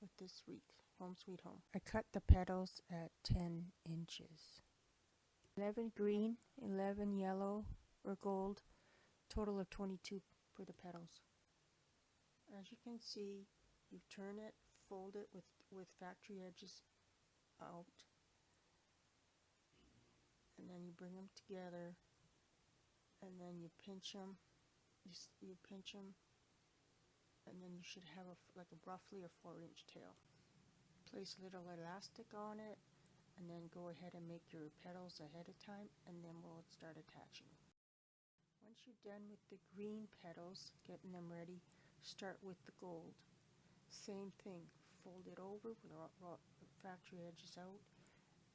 with this wreath, Home Sweet Home. I cut the petals at 10 inches. 11 green, 11 yellow or gold, total of 22 for the petals. As you can see, you turn it, fold it with factory edges out, and then you bring them together, and then you pinch them, you pinch them, and then you should have roughly a 4-inch tail. Place a little elastic on it, and then go ahead and make your petals ahead of time, and then we'll start attaching. Once you're done with the green petals, getting them ready, start with the gold. Same thing, fold it over with factory edges out,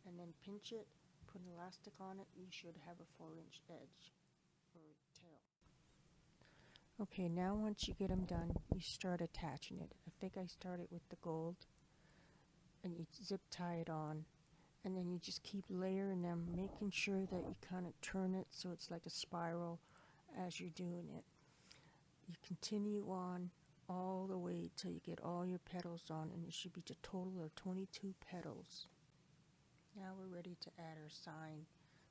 and then pinch it, put an elastic on it. You should have a 4-inch edge or tail. Okay, now once you get them done, you start attaching it. I think I started with the gold, and you zip tie it on, and then you just keep layering them, making sure that you kind of turn it so it's like a spiral as you're doing it. You continue on all the way till you get all your petals on, and it should be a total of 22 petals. Now we're ready to add our sign,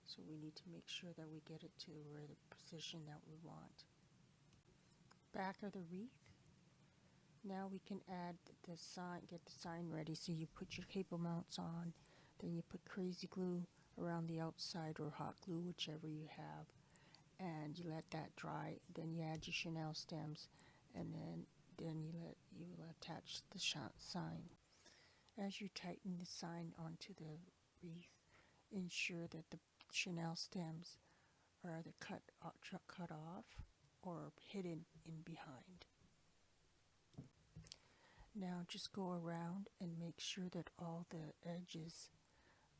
so we need to make sure that we get it to where the position that we want. Back of the wreath. Now we can add the sign, get the sign ready. So you put your cable mounts on, then you put crazy glue around the outside or hot glue, whichever you have, and you let that dry. Then you add your chenille stems, and then you attach the sign. As you tighten the sign onto the wreath, ensure that the chenille stems are either cut off or hidden in behind. Now just go around and make sure that all the edges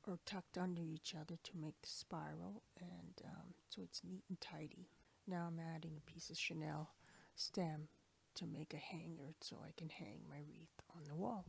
are tucked under each other to make the spiral, and so it's neat and tidy. Now I'm adding a piece of chenille stem to make a hanger so I can hang my wreath on the wall.